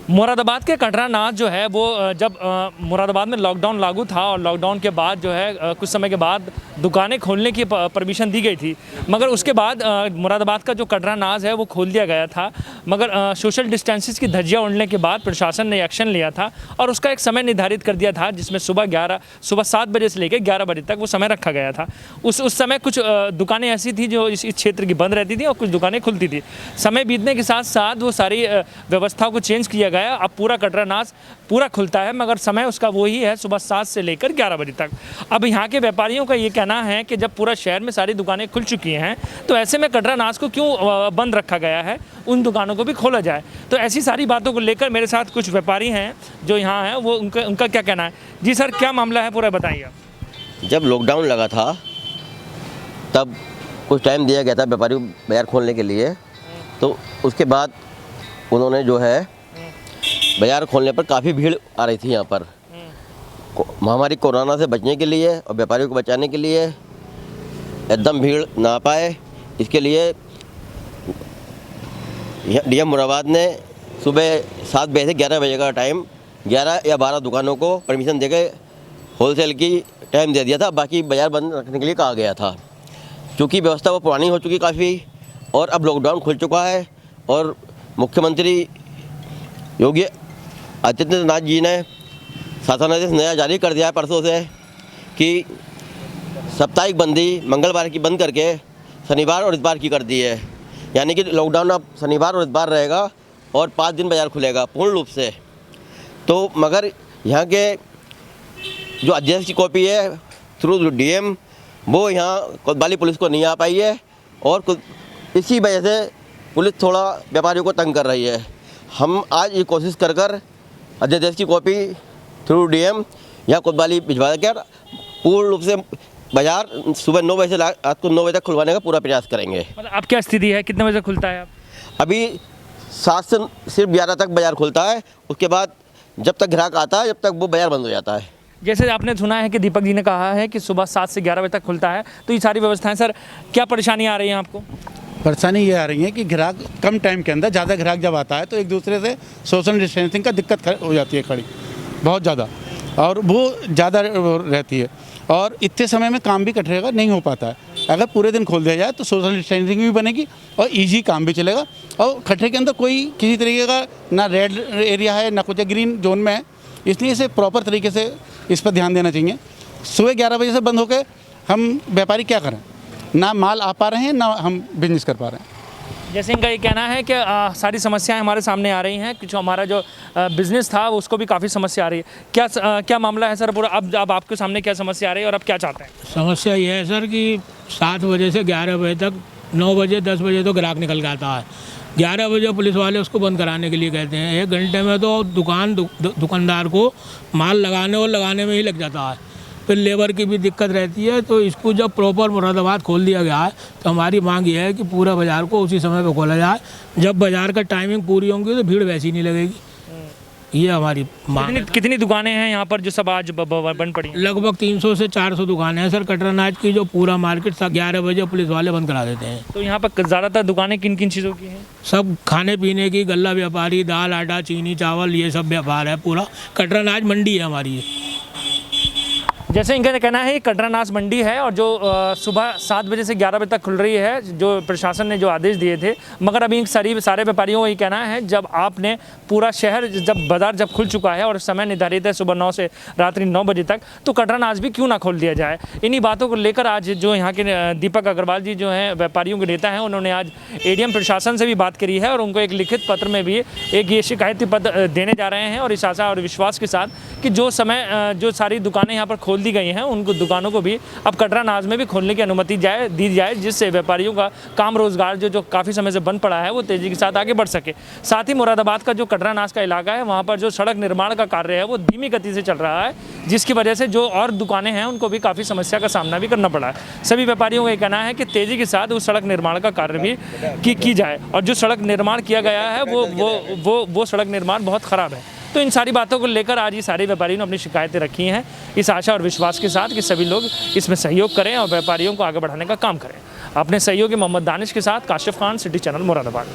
मुरादाबाद के कटरा नाथ जो है वो जब मुरादाबाद में लॉकडाउन लागू था और लॉकडाउन के बाद जो है कुछ समय के बाद दुकानें खोलने की परमिशन दी गई थी, मगर उसके बाद मुरादाबाद का जो कटरा नाज है वो खोल दिया गया था। मगर सोशल डिस्टेंसेस की धज्जियां उड़ने के बाद प्रशासन ने एक्शन लिया था और उसका एक समय निर्धारित कर दिया था, जिसमें सुबह 7 बजे से लेकर 11 बजे तक वो समय रखा गया था। उस समय कुछ दुकानें ऐसी थी जो इस क्षेत्र की बंद रहती थी और कुछ दुकानें खुलती थी। समय बीतने के साथ साथ वो सारी व्यवस्थाओं को चेंज किया गया। अब पूरा कटरा नाज पूरा खुलता है, मगर समय उसका वही है, सुबह 7 से लेकर 11 बजे तक। अब यहाँ के व्यापारियों का ये कहना है कि जब पूरा शहर में सारी दुकानें खुल चुकी हैं तो ऐसे में कटरा नाज को क्यों बंद रखा गया है, उन दुकानों को भी खोला जाए। तो ऐसी सारी बातों को लेकर मेरे साथ कुछ व्यापारी हैं जो यहाँ हैं, वो उनका क्या कहना है। जी सर, क्या मामला है पूरा बताइए। जब लॉकडाउन लगा था तब कुछ टाइम दिया गया था व्यापारियों को बाज़ार खोलने के लिए, तो उसके बाद उन्होंने जो है बाज़ार खोलने पर काफ़ी भीड़ आ रही थी यहाँ पर। महामारी कोरोना से बचने के लिए और व्यापारियों को बचाने के लिए एकदम भीड़ ना पाए, इसके लिए डीएम मुरादाबाद ने सुबह 7 बजे से 11 बजे का टाइम 11 या 12 दुकानों को परमिशन देकर होलसेल की टाइम दे दिया था, बाकी बाज़ार बंद रखने के लिए कहा गया था। क्योंकि व्यवस्था वो पुरानी हो चुकी काफ़ी और अब लॉकडाउन खुल चुका है और मुख्यमंत्री योगी आदित्यनाथ जी ने शासनादेश नया जारी कर दिया है परसों से कि साप्ताहिक बंदी मंगलवार की बंद करके शनिवार और इतवार की कर दी है। यानी कि लॉकडाउन अब शनिवार और इतवार रहेगा और 5 दिन बाज़ार खुलेगा पूर्ण रूप से। तो मगर यहाँ के जो आदेश की कॉपी है थ्रू डीएम, वो यहाँ कोतवाली पुलिस को नहीं आ पाई है और इसी वजह से पुलिस थोड़ा व्यापारियों को तंग कर रही है। हम आज ये कोशिश कर अध्यादेश की कॉपी थ्रू डीएम या कोतवाली भिजवा कर पूर्ण रूप से बाज़ार सुबह 9 बजे से रात को 9 बजे तक खुलवाने का पूरा प्रयास करेंगे। मतलब अब क्या स्थिति है, कितने बजे खुलता है? अभी 7 से सिर्फ 11 तक बाज़ार खुलता है, उसके बाद जब तक ग्राहक आता है जब तक वो बाज़ार बंद हो जाता है। जैसे आपने सुना है कि दीपक जी ने कहा है कि सुबह 7 से 11 बजे तक खुलता है, तो ये सारी व्यवस्थाएं सर क्या परेशानी आ रही है आपको? परेशानी ये आ रही है कि ग्राहक कम टाइम के अंदर ज़्यादा ग्राहक जब आता है तो एक दूसरे से सोशल डिस्टेंसिंग का दिक्कत हो जाती है खड़ी बहुत ज़्यादा, और वो ज़्यादा रहती है और इतने समय में काम भी कटरेगा नहीं हो पाता है। अगर पूरे दिन खोल दिया जाए तो सोशल डिस्टेंसिंग भी बनेगी और ईजी काम भी चलेगा और खटरे के अंदर कोई किसी तरीके का ना रेड एरिया है ना कुछ ग्रीन जोन में है, इसलिए इसे प्रॉपर तरीके से इस पर ध्यान देना चाहिए। सुबह 11 बजे से बंद होकर हम व्यापारी क्या करें, ना माल आ पा रहे हैं ना हम बिजनेस कर पा रहे हैं। जैसे इनका ये कहना है कि सारी समस्याएं हमारे सामने आ रही हैं, जो हमारा जो बिज़नेस था उसको भी काफ़ी समस्या आ रही है। क्या मामला है सर पूरा? अब आपके सामने क्या समस्या आ रही है और अब क्या चाहते हैं? समस्या ये है सर कि 7 बजे से 11 बजे तक 9 बजे 10 बजे तो ग्राहक निकल के आता है, 11 बजे पुलिस वाले उसको बंद कराने के लिए कहते हैं। 1 घंटे में तो दुकानदार को माल लगाने में ही लग जाता है, फिर लेबर की भी दिक्कत रहती है। तो इसको जब प्रॉपर मुरादाबाद खोल दिया गया है तो हमारी मांग ये है कि पूरा बाज़ार को उसी समय पर खोला जाए। जब बाज़ार का टाइमिंग पूरी होंगी तो भीड़ वैसी नहीं लगेगी, ये हमारी मांग। कितनी दुकानें हैं यहाँ पर जो सब आज बंद पड़ी हैं? लगभग 300 से 400 दुकानें हैं सर कटरा नाज की, जो पूरा मार्केट 11 बजे पुलिस वाले बंद करा देते हैं। तो यहाँ पर ज़्यादातर दुकानें किन किन चीज़ों की हैं? सब खाने पीने की, गल्ला व्यापारी, दाल आटा चीनी चावल ये सब व्यापार है। पूरा कटरा नाज मंडी है हमारी। जैसे इनका कहना है कटरा नाज मंडी है और जो सुबह 7 बजे से 11 बजे तक खुल रही है, जो प्रशासन ने जो आदेश दिए थे। मगर अभी सारे व्यापारियों को ये कहना है जब आपने पूरा शहर बाज़ार जब खुल चुका है और समय निर्धारित है सुबह 9 से रात्रि 9 बजे तक, तो कटरा नाज भी क्यों ना खोल दिया जाए। इन्हीं बातों को लेकर आज जो यहाँ के दीपक अग्रवाल जी जो हैं व्यापारियों के नेता हैं, उन्होंने आज एडीएम प्रशासन से भी बात करी है और उनको एक लिखित पत्र में भी एक ये शिकायती पत्र देने जा रहे हैं और इस आशा और विश्वास के साथ कि जो सारी दुकानें यहाँ पर खोल दी गई हैं उनको दुकानों को भी अब कटरा नाज में भी खोलने की अनुमति दी जाए, जिससे व्यापारियों का काम रोजगार जो काफ़ी समय से बंद पड़ा है वो तेज़ी के साथ आगे बढ़ सके। साथ ही मुरादाबाद का जो कटरा नाज का इलाका है वहाँ पर जो सड़क निर्माण का कार्य है वो धीमी गति से चल रहा है, जिसकी वजह से जो और दुकानें हैं उनको भी काफ़ी समस्या का सामना भी करना पड़ा है। सभी व्यापारियों का ये कहना है कि तेज़ी के साथ उस सड़क निर्माण का कार्य भी की जाए और जो सड़क निर्माण किया गया है वो सड़क निर्माण बहुत ख़राब है। तो इन सारी बातों को लेकर आज ये सारे व्यापारियों ने अपनी शिकायतें रखी हैं, इस आशा और विश्वास के साथ कि सभी लोग इसमें सहयोग करें और व्यापारियों को आगे बढ़ाने का काम करें। अपने सहयोगी मोहम्मद दानिश के साथ काशिफ खान, सिटी चैनल मुरादाबाद।